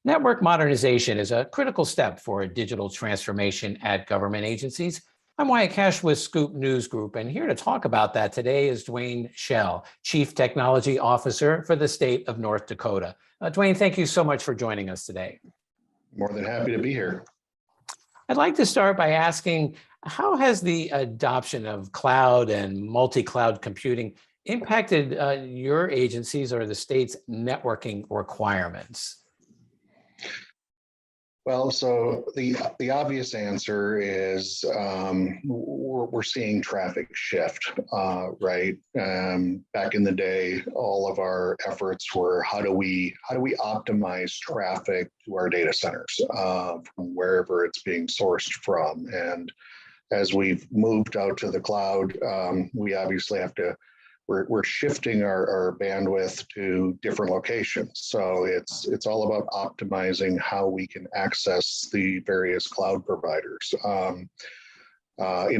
Network modernization is a critical step for digital transformation at government agencies. I'm Wyatt Cash with Scoop News Group, and here to talk about that today is Duane Schell, Chief Technology Officer for the state of North Dakota. Duane, thank you so much for joining us today. More than happy to be here. I'd like to start by asking, how has the adoption of cloud and multi-cloud computing impacted your agencies or the state's networking requirements? Well, so the obvious answer is we're seeing traffic shift, right? Back in the day, all of our efforts were how do we optimize traffic to our data centers from wherever it's being sourced from. And as we've moved out to the cloud, we obviously have to. We're shifting our bandwidth to different locations. So it's all about optimizing how we can access the various cloud providers. In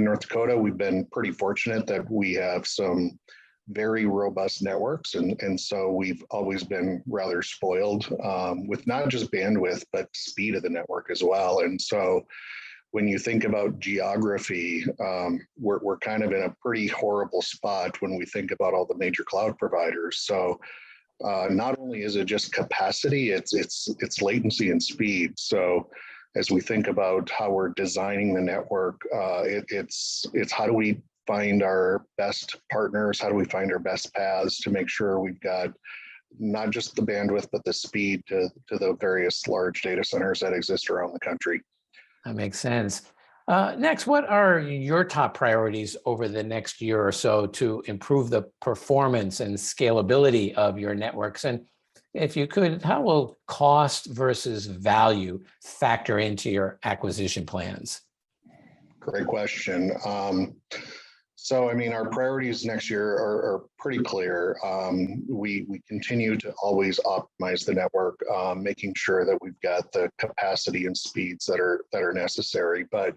North Dakota, we've been pretty fortunate that we have some very robust networks. And so we've always been rather spoiled with not just bandwidth, but speed of the network as well. And so when you think about geography, we're kind of in a pretty horrible spot when we think about all the major cloud providers. So not only is it just capacity, it's latency and speed. So as we think about how we're designing the network, it's how do we find our best partners? How do we find our best paths to make sure we've got not just the bandwidth, but the speed to the various large data centers that exist around the country? That makes sense. Next, what are your top priorities over the next year or so to improve the performance and scalability of your networks? And if you could, how will cost versus value factor into your acquisition plans? Great question. So, I mean, our priorities next year are pretty clear. We continue to always optimize the network, making sure that we've got the capacity and speeds that are necessary. But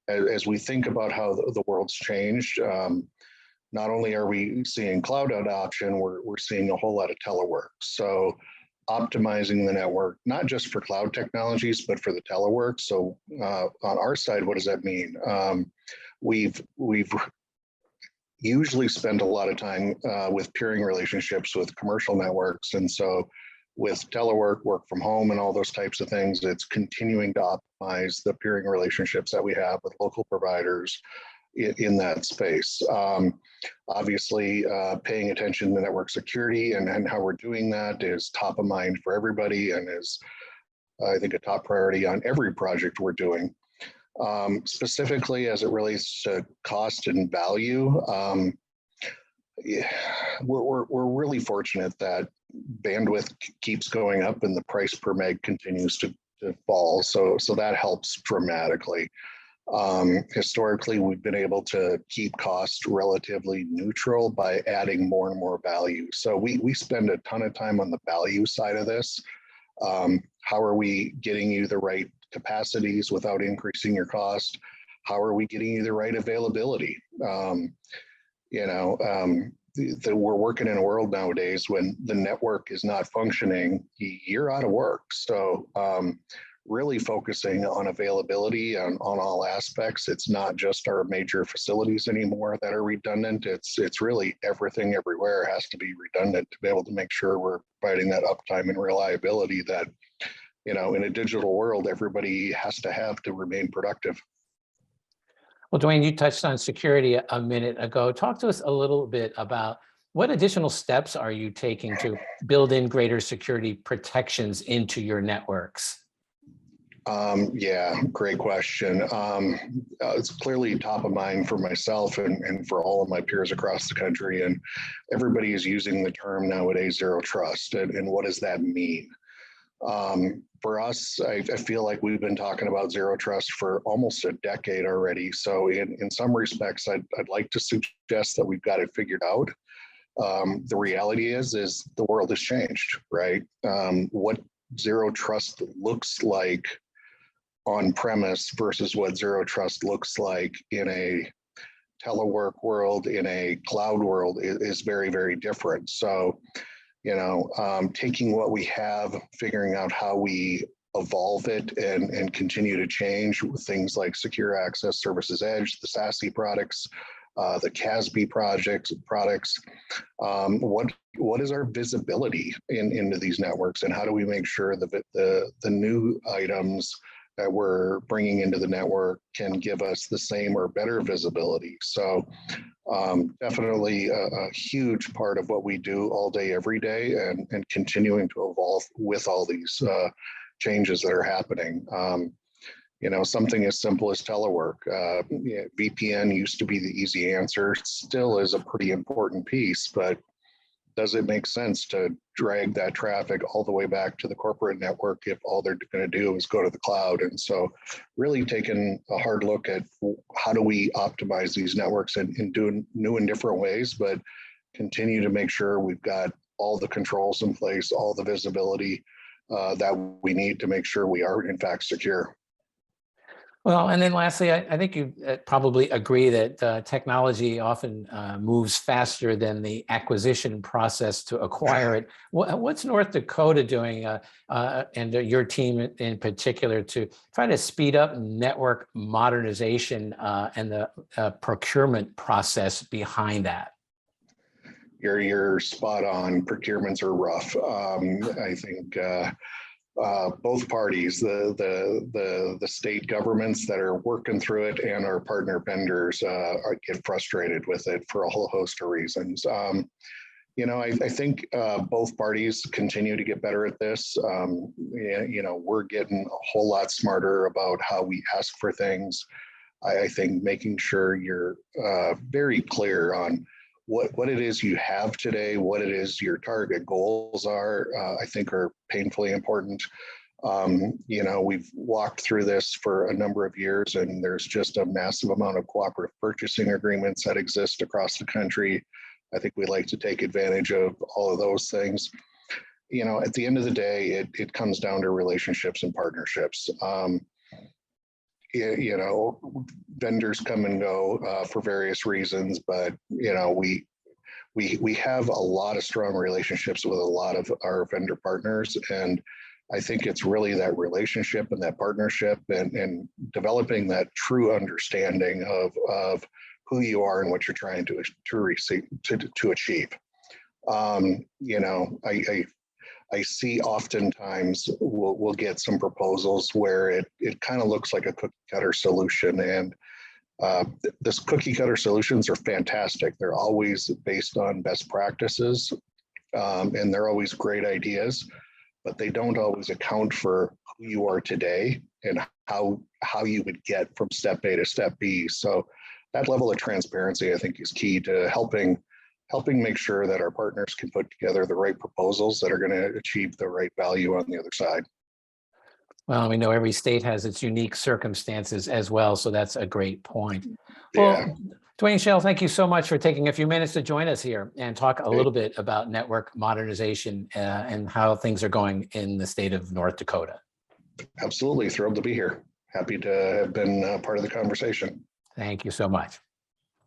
as we think about how the world's changed, not only are we seeing cloud adoption, we're seeing a whole lot of telework. So optimizing the network, not just for cloud technologies, but for the telework. So on our side, what does that mean? We've usually spend a lot of time with peering relationships with commercial networks. And so with telework, work from home, and all those types of things, it's continuing to optimize the peering relationships that we have with local providers in that space. Obviously, paying attention to network security and how we're doing that is top of mind for everybody and is, I think, a top priority on every project we're doing. Specifically as it relates to cost and value, we're really fortunate that bandwidth keeps going up and the price per meg continues to fall. So that helps dramatically. Historically, we've been able to keep costs relatively neutral by adding more and more value. So we spend a ton of time on the value side of this. How are we getting you the right capacities without increasing your cost? How are we getting you the right availability? We're working in a world nowadays when the network is not functioning, you're out of work. So really focusing on availability on all aspects. It's not just our major facilities anymore that are redundant. It's really everything everywhere has to be redundant to be able to make sure we're providing that uptime and reliability that, in a digital world, everybody has to have to remain productive. Well, Duane, you touched on security a minute ago. Talk to us a little bit about what additional steps are you taking to build in greater security protections into your networks? Yeah, great question. It's clearly top of mind for myself and for all of my peers across the country. And everybody is using the term nowadays, zero trust. And what does that mean? For us, I feel like we've been talking about zero trust for almost a decade already. So in some respects, I'd like to suggest that we've got it figured out. The reality is the world has changed, right? What zero trust looks like on premise versus what zero trust looks like in a telework world, in a cloud world is very, very different. So taking what we have, figuring out how we evolve it and continue to change with things like Secure Access Services Edge, the SASE products, the CASB products. What is our visibility into these networks, and how do we make sure that the new items that we're bringing into the network can give us the same or better visibility? So definitely a huge part of what we do all day, every day, and continuing to evolve with all these changes that are happening. Something as simple as telework. VPN used to be the easy answer, still is a pretty important piece, but does it make sense to drag that traffic all the way back to the corporate network if all they're going to do is go to the cloud? And so really taking a hard look at how do we optimize these networks and do new and different ways, but continue to make sure we've got all the controls in place, all the visibility that we need to make sure we are in fact secure. Well, and then lastly, I think you probably agree that technology often moves faster than the acquisition process to acquire it. What's North Dakota doing, and your team in particular, to try to speed up network modernization and the procurement process behind that? You're spot on. Procurements are rough. I think both parties, the state governments that are working through it and our partner vendors get frustrated with it for a whole host of reasons. I think both parties continue to get better at this. We're getting a whole lot smarter about how we ask for things. I think making sure you're very clear on what it is you have today, what it is your target goals are, I think are painfully important. We've walked through this for a number of years, and there's just a massive amount of cooperative purchasing agreements that exist across the country. I think we like to take advantage of all of those things. At the end of the day, it comes down to relationships and partnerships. Vendors come and go for various reasons, but we have a lot of strong relationships with a lot of our vendor partners, and I think it's really that relationship and that partnership and developing that true understanding of who you are and what you're trying to achieve. I see oftentimes we'll get some proposals where it kind of looks like a cookie cutter solution, and this cookie cutter solutions are fantastic. They're always based on best practices, and they're always great ideas, but they don't always account for who you are today and how you would get from step A to step B. So that level of transparency, I think, is key to helping make sure that our partners can put together the right proposals that are going to achieve the right value on the other side. Well, we know every state has its unique circumstances as well, so that's a great point. Yeah. Well, Duane Schell, thank you so much for taking a few minutes to join us here and talk a little bit about network modernization and how things are going in the state of North Dakota. Absolutely. Thrilled to be here. Happy to have been part of the conversation. Thank you so much.